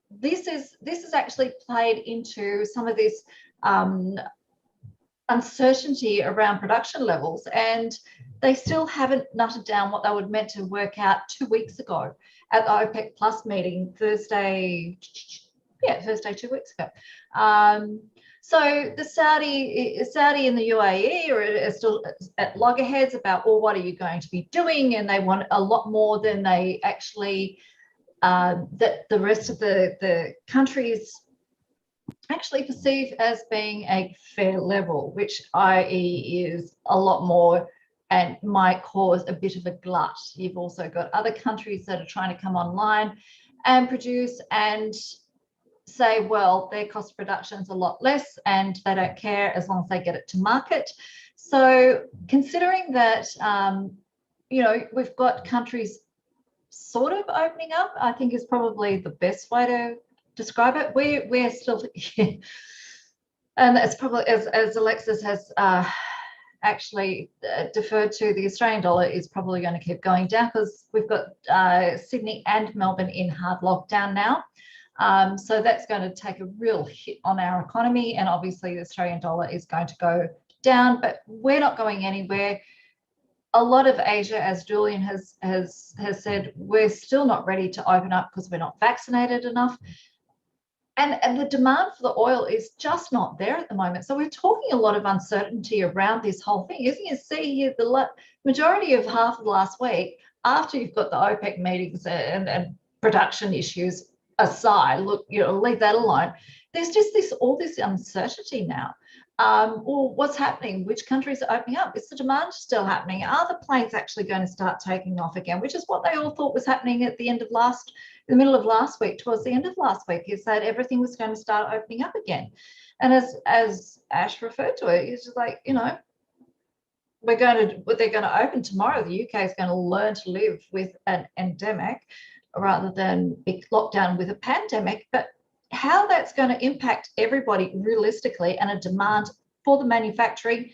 this is actually played into some of this uncertainty around production levels, and they still haven't nutted down what they were meant to work out 2 weeks ago at the OPEC Plus meeting Thursday 2 weeks ago. So the Saudi and the UAE are still at loggerheads about, well, what are you going to be doing? And they want a lot more than they actually, that the rest of the countries actually perceive as being a fair level, which i.e. is a lot more and might cause a bit of a glut. You've also got other countries that are trying to come online and produce and say, well, their cost of production is a lot less and they don't care as long as they get it to market. So considering that, we've got countries sort of opening up, I think is probably the best way to describe it. We're still, and it's probably, as Alexis has actually deferred to, the Australian dollar is probably going to keep going down because we've got Sydney and Melbourne in hard lockdown now. So that's going to take a real hit on our economy, and obviously the Australian dollar is going to go down, but we're not going anywhere. A lot of Asia, as Julian has said, we're still not ready to open up because we're not vaccinated enough. And the demand for the oil is just not there at the moment. So we're talking a lot of uncertainty around this whole thing. As you can see here, the majority of half of last week, after you've got the OPEC meetings and production issues aside, look, leave that alone. There's just all this uncertainty now. Well, what's happening? Which countries are opening up? Is the demand still happening? Are the planes actually going to start taking off again? Which is what they all thought was happening at the middle of last week, towards the end of last week, is that everything was going to start opening up again. And as Ash referred to it, it's just like, they're going to open tomorrow. The UK is going to learn to live with an endemic rather than be locked down with a pandemic. But how that's going to impact everybody realistically, and a demand for the manufacturing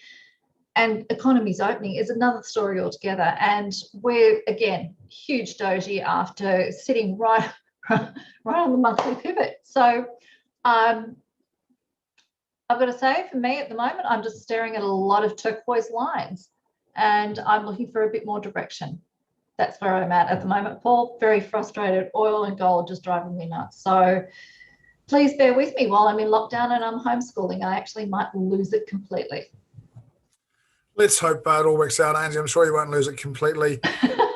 and economies opening, is another story altogether. And we're, again, huge doji after sitting right on the monthly pivot. So I've got to say, for me at the moment, I'm just staring at a lot of turquoise lines and I'm looking for a bit more direction. That's where I'm at the moment, Paul. Very frustrated. Oil and gold just driving me nuts. So please bear with me while I'm in lockdown and I'm homeschooling. I actually might lose it completely. Let's hope it all works out, Ainslie. I'm sure you won't lose it completely.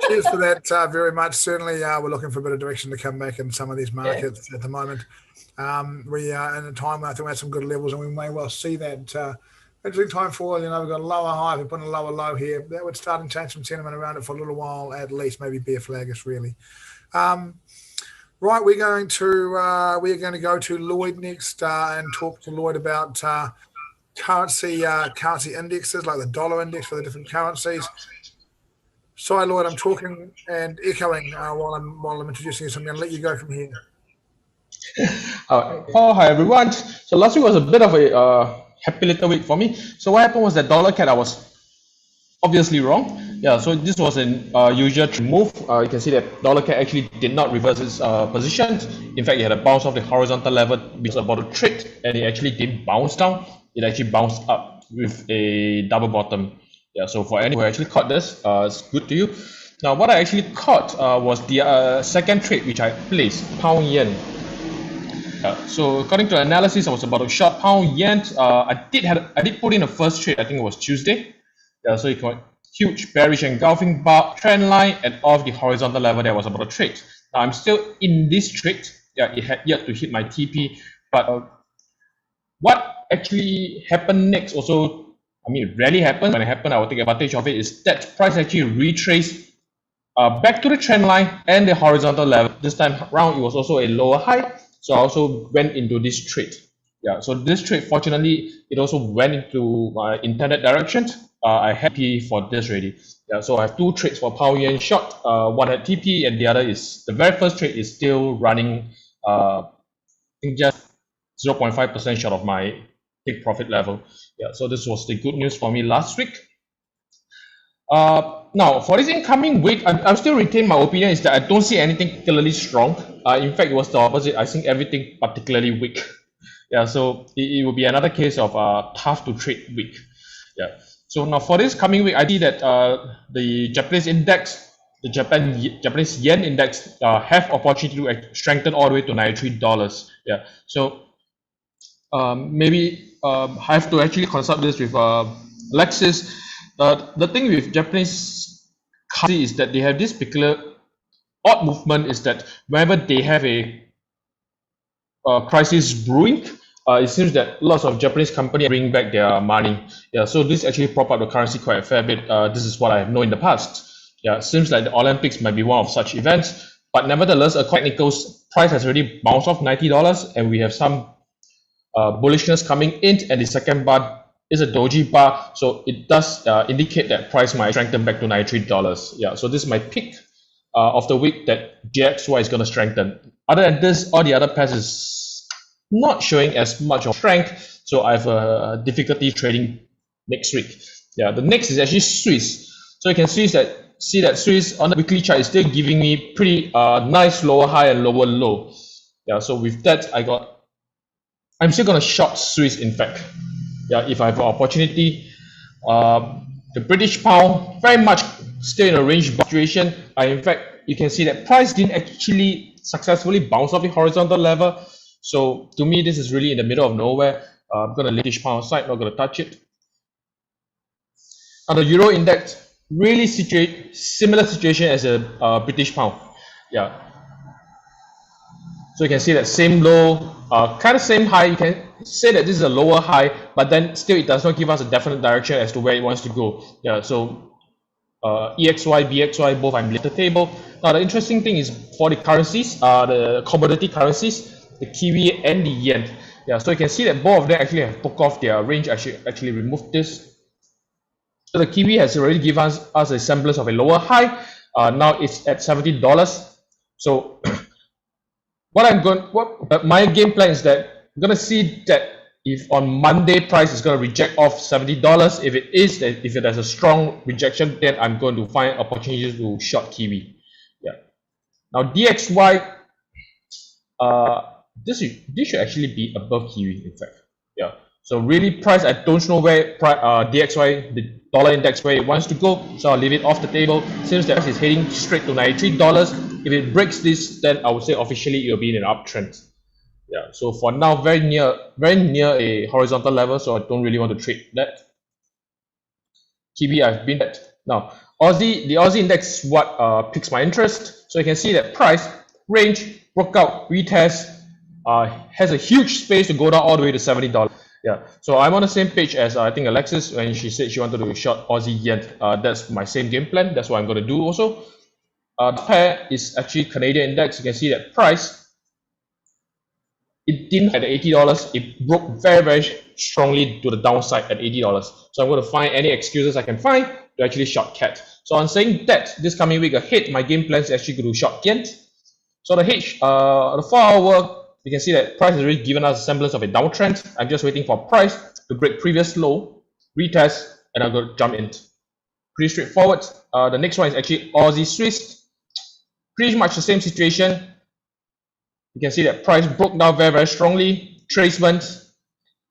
Cheers for that very much. Certainly, we're looking for a bit of direction to come back in some of these markets at the moment. We are in a time where I think we're at some good levels, and we may well see that. Interesting time for oil. We've got a lower high, we're putting a lower low here. That would start to change some sentiment around it for a little while, at least, maybe bear flaggish, really. Right, we're going to go to Lloyd next and talk to Lloyd about currency indexes, like the dollar index for the different currencies. Sorry, Lloyd, I'm talking and echoing while I'm introducing you, so I'm going to let you go from here. Hi everyone. So last week was a bit of a happy little week for me. So what happened was that dollar cat I was obviously wrong. Yeah, so this was an usual move. You can see that dollar cat actually did not reverse its position. In fact, it had a bounce off the horizontal level because about to trade, and it actually didn't bounce down. It actually bounced up with a double bottom. Yeah, so for anyone who actually caught this, it's good to you. Now, what I actually caught was the second trade which I placed, pound yen. So according to analysis, I was about to short pound yen. I did put in a first trade. I think it was Tuesday. Yeah, so it got huge bearish engulfing bar trend line and off the horizontal level that was about to trade. Now I'm still in this trade. Yeah, it had yet to hit my TP, but what actually happened next also, I mean, it rarely happens. When it happened, I will take advantage of it, is that price actually retraced back to the trend line and the horizontal level. This time around, it was also a lower high. So I also went into this trade. Yeah, so this trade, fortunately, it also went into my intended direction. I had TP for this already. Yeah, so I have two trades for pound yen short. One had TP and the other is, the very first trade is still running, I think just 0.5% short of my take profit level. Yeah, so this was the good news for me last week. Now, for this incoming week, I'm still retain my opinion is that I don't see anything particularly strong. In fact, it was the opposite. I think everything particularly weak. Yeah, so it will be another case of tough to trade week. Yeah. So now for this coming week, I see that the Japanese index, the Japanese yen index, have opportunity to strengthen all the way to $93. Yeah. So maybe I have to actually consult this with Alexis. The thing with Japanese currency is that they have this particular odd movement, is that whenever they have a crisis brewing, it seems that lots of Japanese companies bring back their money. Yeah, so this actually prop up the currency quite a fair bit. This is what I have known in the past. Yeah, it seems like the Olympics might be one of such events, but nevertheless, technicals price has already bounced off $90, and we have some bullishness coming in, and the second bar is a doji bar, so it does indicate that price might strengthen back to $93. Yeah, so this is my pick of the week that JXY is going to strengthen. Other than this, all the other pairs is not showing as much of strength, so I have difficulty trading next week. Yeah, the next is actually Swiss. So you can see that Swiss on the weekly chart is still giving me pretty nice lower high and lower low. Yeah, so with that, I'm still gonna short Swiss, in fact. Yeah, if I have an opportunity. The British pound very much still in a range situation. In fact, you can see that price didn't actually successfully bounce off the horizontal level. So to me, this is really in the middle of nowhere. I'm gonna leave British pound aside, not gonna touch it. Now the Euro index, really similar situation as a British pound. Yeah. So you can see that same low, kind of same high. You can say that this is a lower high, but then still it does not give us a definite direction as to where it wants to go. Yeah, so EXY, BXY, both I'm left the table. Now the interesting thing is for the currencies, the commodity currencies, the Kiwi and the Yen. Yeah, so you can see that both of them actually have broke off their range. I should actually remove this. So the Kiwi has already given us a semblance of a lower high. Now it's at $70. So my game plan is that I'm gonna see that if on Monday price is gonna reject off $70. If there's a strong rejection, then I'm going to find opportunities to short Kiwi. Yeah. Now DXY, this should actually be above Kiwi, in fact. Yeah. So really price, I don't know where DXY, the dollar index, where it wants to go. So I'll leave it off the table. Since that it's heading straight to $93. If it breaks this, then I would say officially it will be in an uptrend. Yeah. So for now, very near a horizontal level. So I don't really want to trade that. Kiwi, I've been at. Now the Aussie index is what piques my interest. So you can see that price range broke out, retest, has a huge space to go down all the way to $70. Yeah, so I'm on the same page as I think Alexis when she said she wanted to short Aussie yen. That's my same game plan. That's what I'm going to do also. The pair is actually Canadian index. You can see that price, it didn't at $80. It broke very, very strongly to the downside at $80. So I'm going to find any excuses I can find to actually short CAT. So I'm saying that this coming week ahead, my game plan is actually going to short yen. So the H, the 4 hour you can see that price has already given us a semblance of a downtrend. I'm just waiting for price to break previous low, retest, and I'm going to jump in. Pretty straightforward. The next one is actually Aussie Swiss. Pretty much the same situation. You can see that price broke down very, very strongly. Retracement.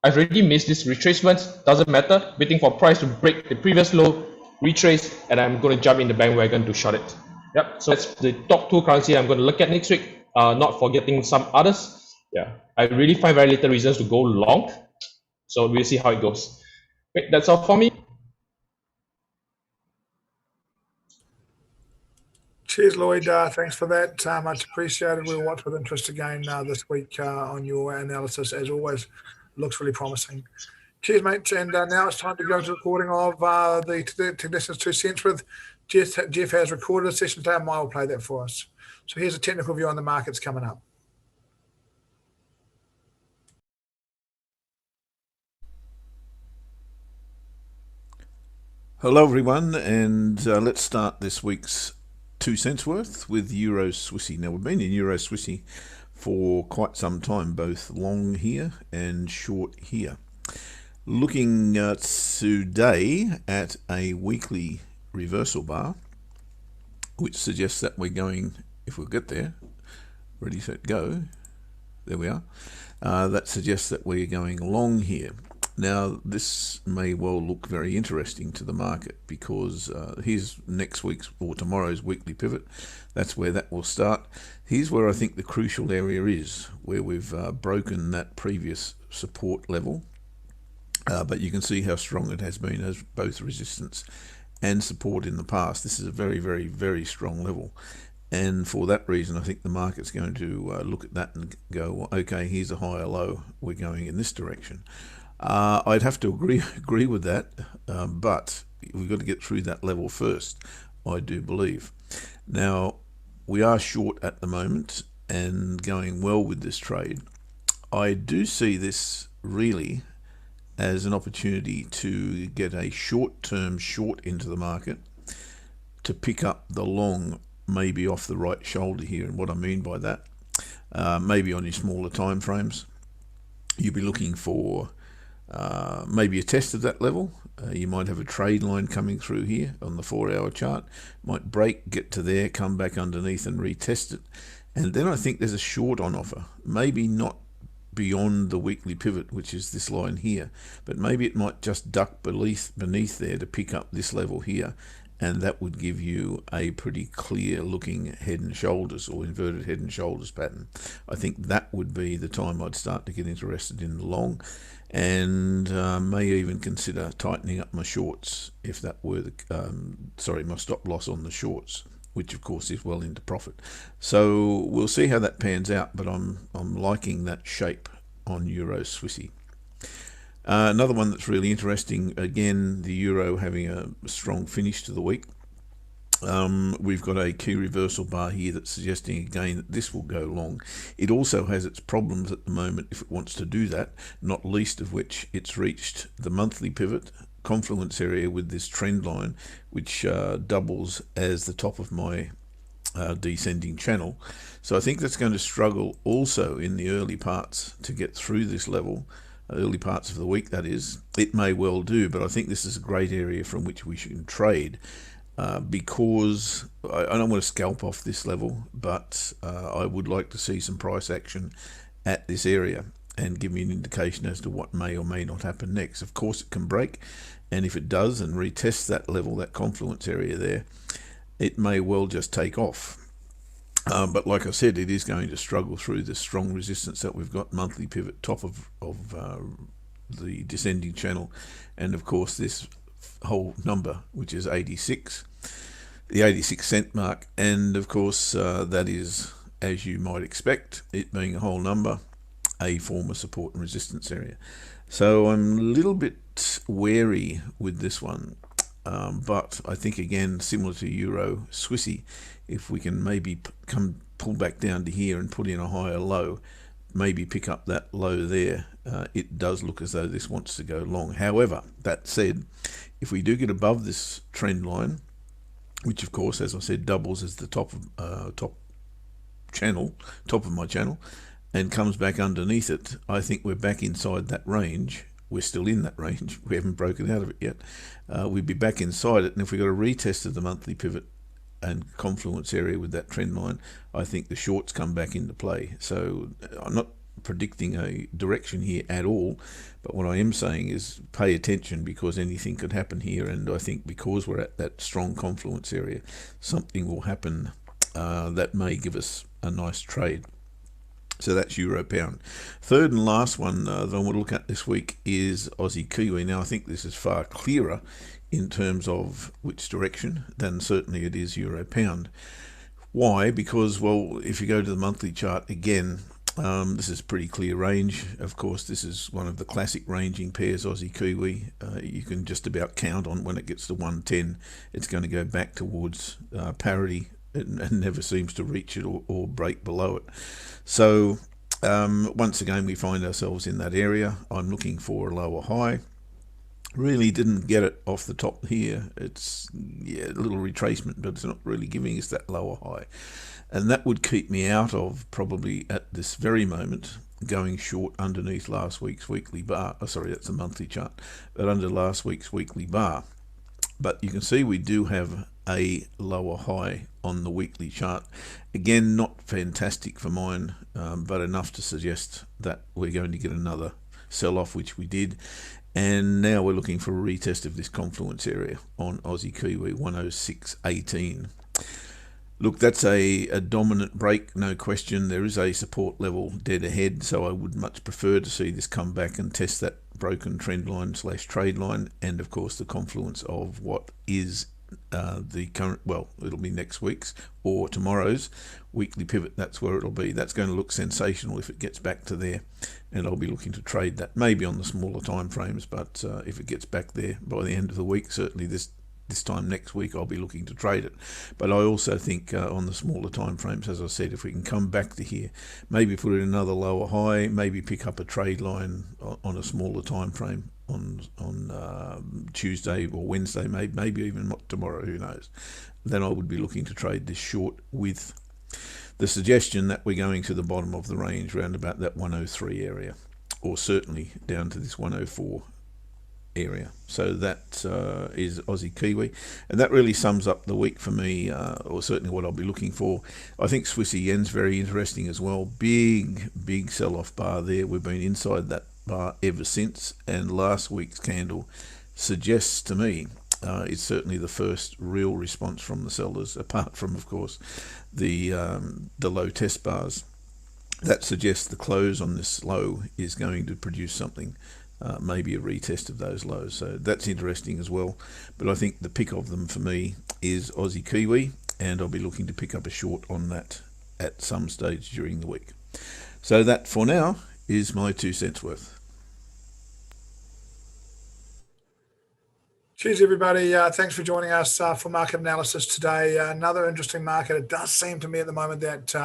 I've already missed this retracement. Doesn't matter. Waiting for price to break the previous low, retrace, and I'm going to jump in the bandwagon to short it. Yep. So that's the top two currency I'm going to look at next week. Not forgetting some others. Yeah. I really find very little reasons to go long. So we'll see how it goes. Okay, that's all for me. Cheers, Lloyd. Thanks for that. Much appreciated. We'll watch with interest again this week on your analysis. As always, looks really promising. Cheers, mate. And now it's time to go to the recording of the Technicians 2 Cents with Geoff. Geoff has recorded a session today, and Mike will play that for us. So here's a technical view on the markets coming up. Hello, everyone, and let's start this week's 2 cents worth with Euro Swissy. Now, we've been in Euro Swissy for quite some time, both long here and short here. Looking today at a weekly reversal bar, which suggests that we're going, if we'll get there, ready, set, go, there we are, that suggests that we're going long here. Now, this may well look very interesting to the market because here's next week's or tomorrow's weekly pivot. That's where that will start. Here's where I think the crucial area is, where we've broken that previous support level. But you can see how strong it has been as both resistance and support in the past. This is a very, very, very strong level. And for that reason, I think the market's going to look at that and go, well, okay, here's a higher low. We're going in this direction. I'd have to agree with that, but we've got to get through that level first, I do believe. Now, we are short at the moment and going well with this trade. I do see this really as an opportunity to get a short-term short into the market to pick up the long maybe off the right shoulder here. And what I mean by that, maybe on your smaller time frames, you'll be looking for maybe a test of that level. You might have a trade line coming through here on the 4-hour chart, might break, get to there, come back underneath and retest it. And then I think there's a short on offer, maybe not beyond the weekly pivot, which is this line here, but maybe it might just duck beneath there to pick up this level here, and that would give you a pretty clear looking head and shoulders or inverted head and shoulders pattern. I think that would be the time I'd start to get interested in the long, and may even consider tightening up my shorts if that were the my stop loss on the shorts, which of course is well into profit. So we'll see how that pans out, but I'm liking that shape on Euro Swissy. Another one that's really interesting, again, the euro having a strong finish to the week. We've got a key reversal bar here that's suggesting again that this will go long. It also has its problems at the moment if it wants to do that, not least of which it's reached the monthly pivot confluence area with this trend line, which doubles as the top of my descending channel. So I think that's going to struggle also in the early parts to get through this level, early parts of the week that is. It may well do, but I think this is a great area from which we should trade because I don't want to scalp off this level, but I would like to see some price action at this area and give me an indication as to what may or may not happen next. Of course, it can break, and if it does and retests that level, that confluence area there, it may well just take off. But like I said, it is going to struggle through the strong resistance that we've got, monthly pivot, top of the descending channel, and of course this whole number, which is 86, the 86 cent mark, and of course that is, as you might expect, it being a whole number, a form of support and resistance area. So I'm a little bit wary with this one, but I think again, similar to Euro Swissy, if we can maybe pull back down to here and put in a higher low, maybe pick up that low there, it does look as though this wants to go long. However, that said, if we do get above this trend line, which of course, as I said, doubles as the top of my channel, and comes back underneath it, I think we're back inside that range. We're still in that range. We haven't broken out of it yet. We'd be back inside it. And if we got a retest of the monthly pivot and confluence area with that trend line, I think the shorts come back into play. So I'm not predicting a direction here at all, but what I am saying is pay attention, because anything could happen here, and I think because we're at that strong confluence area, something will happen that may give us a nice trade. So that's Euro Pound. Third and last one that I want to look at this week is Aussie Kiwi. Now I think this is far clearer in terms of which direction than certainly it is Euro Pound. Why? Because, well, if you go to the monthly chart again, this is pretty clear range. Of course, this is one of the classic ranging pairs, Aussie Kiwi. You can just about count on when it gets to 110, it's going to go back towards parity and never seems to reach it or break below it. So once again, we find ourselves in that area. I'm looking for a lower high. Really didn't get it off the top here. It's a little retracement, but it's not really giving us that lower high. And that would keep me out of, probably at this very moment, going short underneath last week's weekly bar. Oh, sorry, that's a monthly chart, but under last week's weekly bar. But you can see we do have a lower high on the weekly chart. Again, not fantastic for mine, but enough to suggest that we're going to get another sell-off, which we did. And now we're looking for a retest of this confluence area on Aussie Kiwi, 106.18. Look, that's a dominant break, no question. There is a support level dead ahead, so I would much prefer to see this come back and test that broken trend line / trade line, and of course the confluence of what is the current, well, it'll be next week's or tomorrow's weekly pivot. That's where it'll be. That's going to look sensational if it gets back to there, and I'll be looking to trade that maybe on the smaller time frames, but if it gets back there by the end of the week, certainly this time next week, I'll be looking to trade it. But I also think on the smaller time frames, as I said, if we can come back to here, maybe put in another lower high, maybe pick up a trade line on a smaller time frame on Tuesday or Wednesday, maybe even tomorrow, who knows, then I would be looking to trade this short with the suggestion that we're going to the bottom of the range around about that 103 area, or certainly down to this 104 area. So that is Aussie Kiwi, and that really sums up the week for me, or certainly what I'll be looking for. I think Swissy Yen's very interesting as well. Big sell-off bar there. We've been inside that bar ever since, and last week's candle suggests to me it's certainly the first real response from the sellers, apart from, of course, the low test bars. That suggests the close on this low is going to produce something, maybe a retest of those lows. So that's interesting as well. But I think the pick of them for me is Aussie Kiwi, and I'll be looking to pick up a short on that at some stage during the week. So that for now is my 2 cents worth. Cheers, everybody. Thanks for joining us for market analysis today. Another interesting market. It does seem to me at the moment that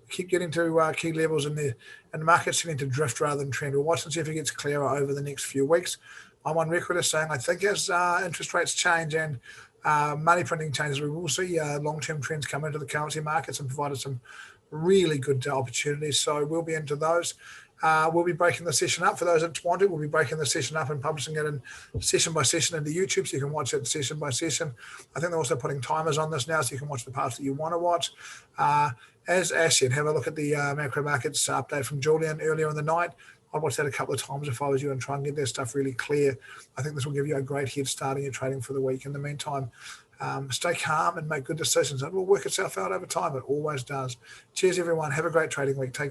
we keep getting to key levels and the market's seeming to drift rather than trend. We'll watch and see if it gets clearer over the next few weeks. I'm on record as saying I think as interest rates change and money printing changes, we will see long-term trends come into the currency markets and provide us some really good opportunities. So we'll be into those. We'll be breaking the session up. For those that want it, we'll be breaking the session up and publishing it in session by session into YouTube, so you can watch it session by session. I think they're also putting timers on this now, so you can watch the parts that you want to watch. As Ash said, have a look at the macro markets update from Julian earlier in the night. I'd watch that a couple of times if I was you and try and get that stuff really clear. I think this will give you a great head start in your trading for the week. In the meantime, stay calm and make good decisions. It will work itself out over time. It always does. Cheers, everyone. Have a great trading week. Take care.